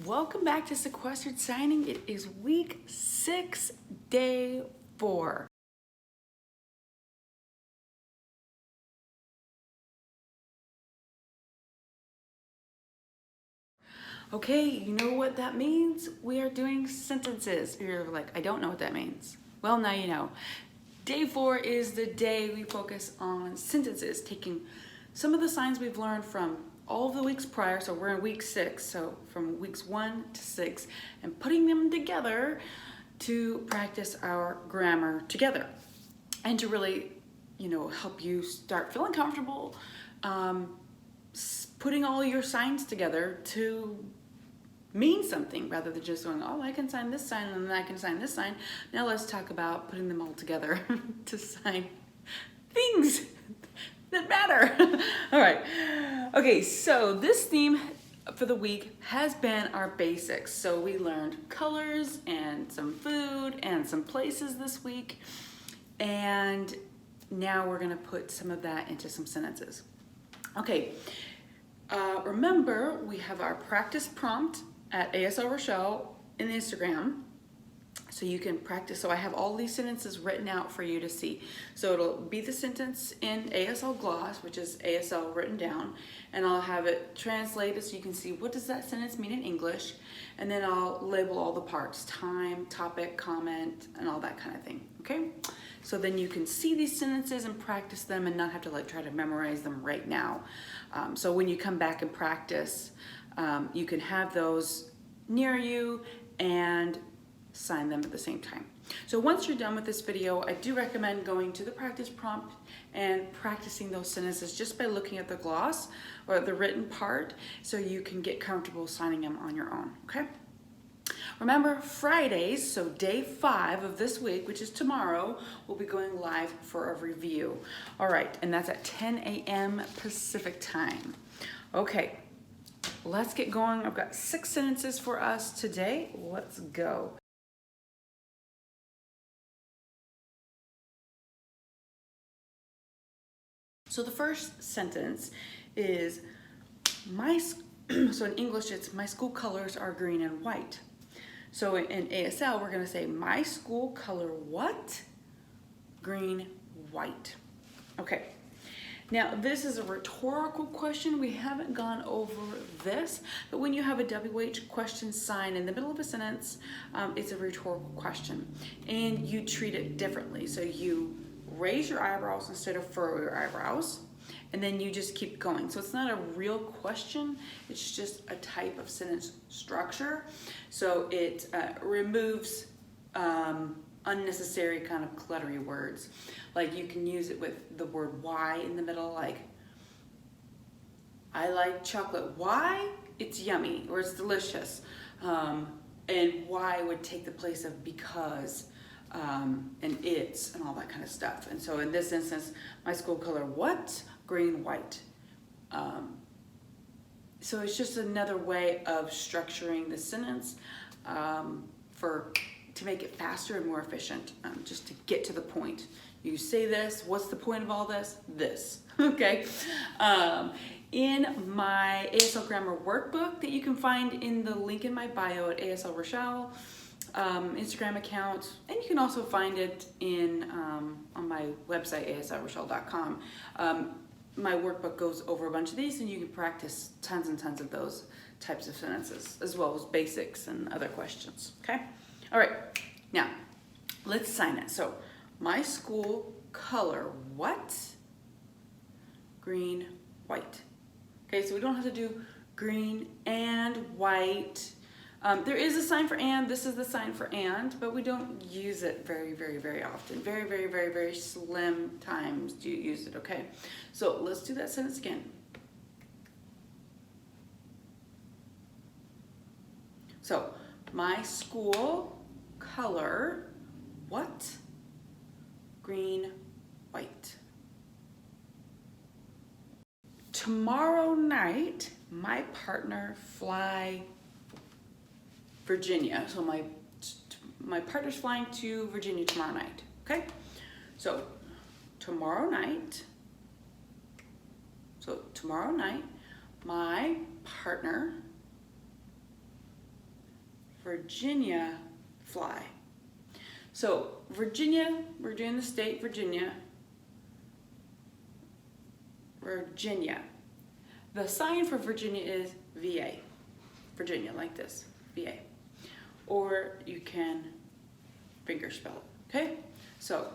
Welcome back to Sequestered Signing. It is week 6, day 4. Okay, you know what that means? We are doing sentences. You're like, I don't know what that means. Well, now you know. Day 4 is the day we focus on sentences, taking some of the signs we've learned from all the weeks prior. So we're in week 6, so from weeks 1 to 6, and putting them together to practice our grammar together and to really, help you start feeling comfortable putting all your signs together to mean something rather than just going, oh, I can sign this sign and then I can sign this sign. Now let's talk about putting them all together to sign things that matter. All right. Okay, so this theme for the week has been our basics. So we learned colors and some food and some places this week. And now we're gonna put some of that into some sentences. Okay, remember we have our practice prompt at ASL Rochelle in Instagram. So you can practice. So I have all these sentences written out for you to see. So it'll be the sentence in ASL Gloss, which is ASL written down, and I'll have it translated so you can see what does that sentence mean in English, and then I'll label all the parts, time, topic, comment, and all that kind of thing, okay? So then you can see these sentences and practice them and not have to try to memorize them right now. So when you come back and practice, you can have those near you and sign them at the same time. So once you're done with this video, I do recommend going to the practice prompt and practicing those sentences just by looking at the gloss or the written part so you can get comfortable signing them on your own, okay? Remember, Fridays, so day 5 of this week, which is tomorrow, we'll be going live for a review. All right, and that's at 10 a.m. Pacific time. Okay, let's get going. I've got 6 sentences for us today. Let's go. So the first sentence is, so in English it's, my school colors are green and white. So in ASL, we're gonna say, my school color what? Green, white. Okay, now this is a rhetorical question. We haven't gone over this, but when you have a WH question sign in the middle of a sentence, it's a rhetorical question, and you treat it differently. So you raise your eyebrows instead of furrow your eyebrows, and then you just keep going. So it's not a real question, it's just a type of sentence structure. So it removes unnecessary kind of cluttery words. Like you can use it with the word why in the middle, like, I like chocolate. Why? It's yummy or it's delicious. And why would take the place of because, and it's, and all that kind of stuff. And so in this instance, my school color what? Green, white. So it's just another way of structuring the sentence to make it faster and more efficient, just to get to the point. You say this, what's the point of all this? This, okay? In my ASL Grammar Workbook that you can find in the link in my bio at ASL Rochelle, Instagram account, and you can also find it on my website, aslrochelle.com. My workbook goes over a bunch of these, and you can practice tons and tons of those types of sentences, as well as basics and other questions, okay? All right, now, let's sign it. So, my school color, what? Green, white. Okay, so we don't have to do green and white. There is a sign for and, this is the sign for and, but we don't use it very, very, very often. Very, very, very, very slim times do you use it, okay? So let's do that sentence again. So, my school color, what? Green, white. Tomorrow night, my partner fly Virginia. So my partner's flying to Virginia tomorrow night, okay? So tomorrow night, my partner Virginia, fly. So Virginia, we're doing the state Virginia. Virginia. The sign for Virginia is VA. Virginia, like this, VA. Or you can finger spell it, okay? So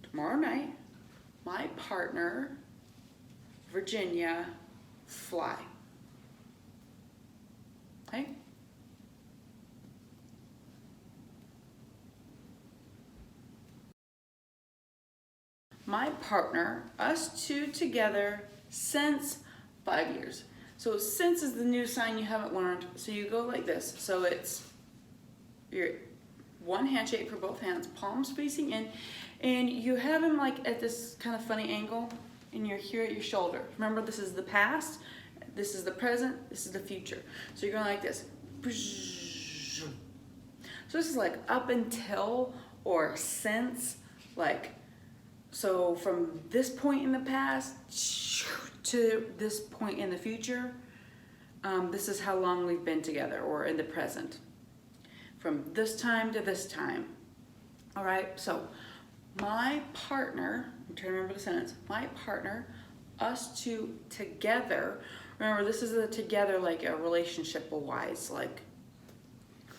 tomorrow night, my partner, Virginia, fly. Okay? My partner, us two together since 5 years. So since is the new sign you haven't learned. So you go like this. So it's your one handshake for both hands, palms facing in, and you have him like at this kind of funny angle, and you're here at your shoulder. Remember, this is the past, this is the present, this is the future. So you're going like this. So this is like up until or since, like, so from this point in the past to this point in the future, this is how long we've been together, or in the present. From this time to this time. All right, so my partner, I'm trying to remember the sentence, my partner, us two together. Remember, this is a together like a relationship-wise, like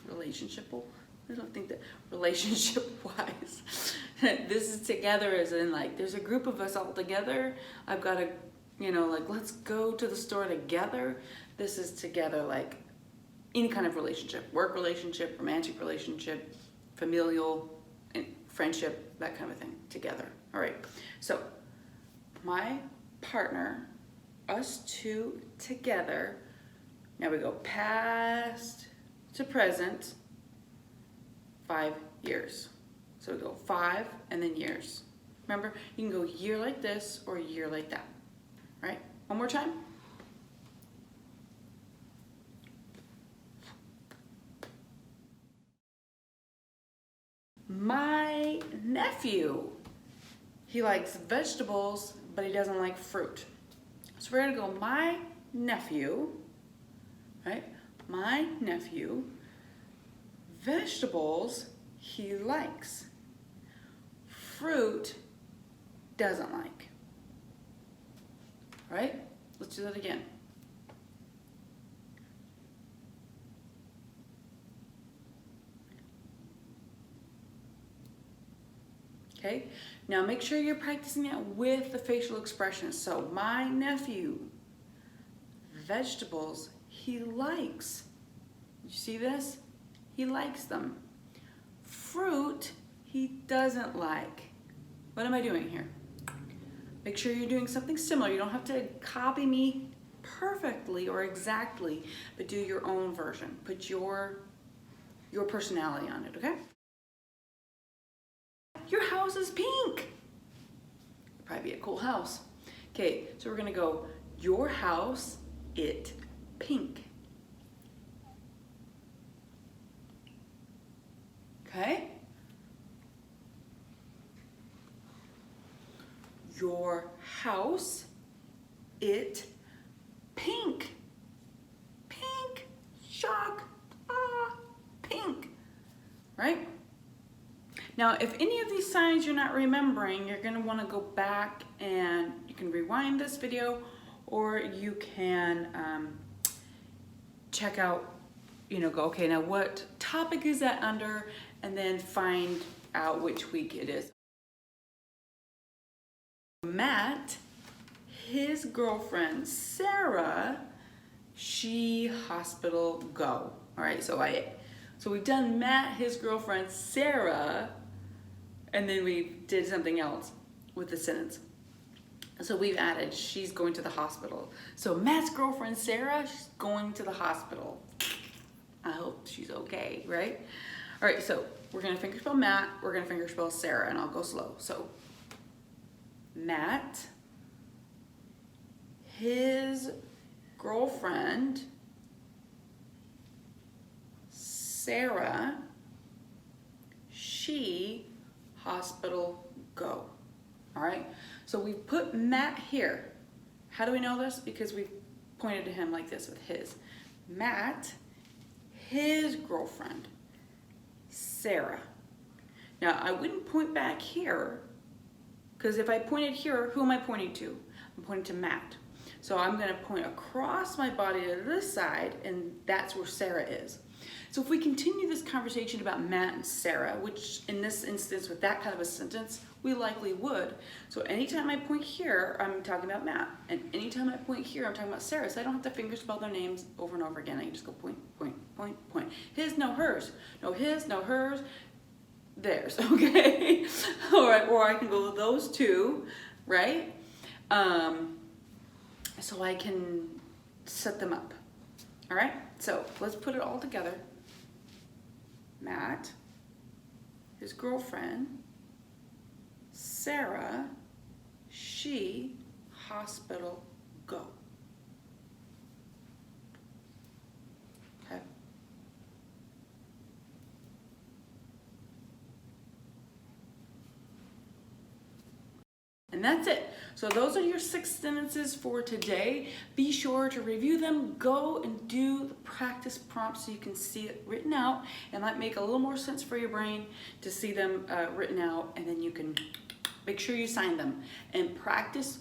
relationship-wise? I don't think that relationship-wise. This is together as in like, there's a group of us all together. I've got to, you know, like, let's go to the store together. This is together like any kind of relationship, work relationship, romantic relationship, familial, friendship, that kind of thing, together. All right, so my partner, us two together. Now we go past to present, 5 years. So we go 5 and then years. Remember, you can go year like this or year like that. All right, one more time. My nephew, he likes vegetables, but he doesn't like fruit. So we're gonna go my nephew, right? My nephew, vegetables he likes, fruit doesn't like. All right, let's do that again. Okay, now make sure you're practicing that with the facial expressions. So my nephew, vegetables he likes. You see this? He likes them. Fruit he doesn't like. What am I doing here? Make sure you're doing something similar. You don't have to copy me perfectly or exactly, but do your own version. Put your personality on it, okay? Your house is pink. It'd probably be a cool house. Okay, so we're gonna go, your house, it pink. Okay? Your house, it pink. Pink, shock, pink, right? Now, if any of these signs you're not remembering, you're gonna wanna go back and you can rewind this video, or you can check out, you know, go, okay, now what topic is that under, and then find out which week it is. Matt, his girlfriend, Sarah, she hospital go. All right, so we've done Matt, his girlfriend, Sarah, and then we did something else with the sentence. So we've added, she's going to the hospital. So Matt's girlfriend, Sarah, she's going to the hospital. I hope she's okay, right? All right, so we're gonna fingerspell Matt, we're gonna fingerspell Sarah, and I'll go slow. So Matt, his girlfriend, Sarah, she, hospital, go. All right, so we put Matt here. How do we know this? Because we pointed to him like this with his. Matt, his girlfriend, Sarah. Now, I wouldn't point back here, because if I pointed here, who am I pointing to? I'm pointing to Matt. So I'm going to point across my body to this side, and that's where Sarah is. So if we continue this conversation about Matt and Sarah, which in this instance with that kind of a sentence, we likely would. So anytime I point here, I'm talking about Matt. And anytime I point here, I'm talking about Sarah. So I don't have to fingerspell their names over and over again. I can just go point, point, point, point. His, no, hers. No, his, no, hers. Theirs, okay? All right, or I can go with those two, right? So I can set them up. All right, so let's put it all together. Matt, his girlfriend, Sarah, she, hospital, go. Okay. And that's it. So those are your 6 sentences for today. Be sure to review them. Go and do the practice prompts so you can see it written out. It might make a little more sense for your brain to see them written out, and then you can make sure you sign them and practice.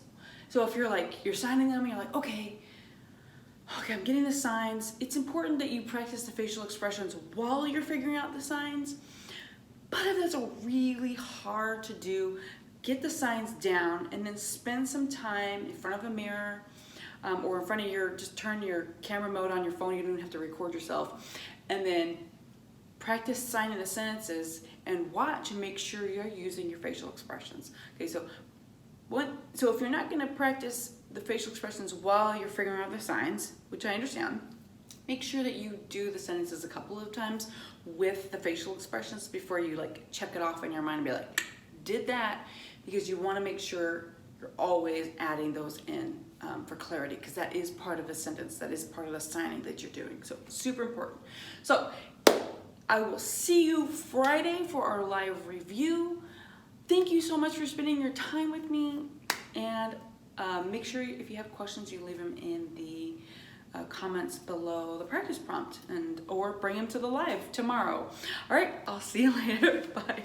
So if you're signing them and you're like, okay, I'm getting the signs. It's important that you practice the facial expressions while you're figuring out the signs. But if that's really hard to do, get the signs down and then spend some time in front of a mirror or in front of just turn your camera mode on your phone. You don't even have to record yourself. And then practice signing the sentences and watch and make sure you're using your facial expressions. Okay, so if you're not gonna practice the facial expressions while you're figuring out the signs, which I understand, make sure that you do the sentences a couple of times with the facial expressions before you check it off in your mind and be like, did that, because you want to make sure you're always adding those in for clarity, because that is part of the sentence, that is part of the signing that you're doing. So super important. So I will see you Friday for our live review. Thank you so much for spending your time with me, and make sure if you have questions, you leave them in the comments below the practice prompt, or bring them to the live tomorrow. All right, I'll see you later. Bye.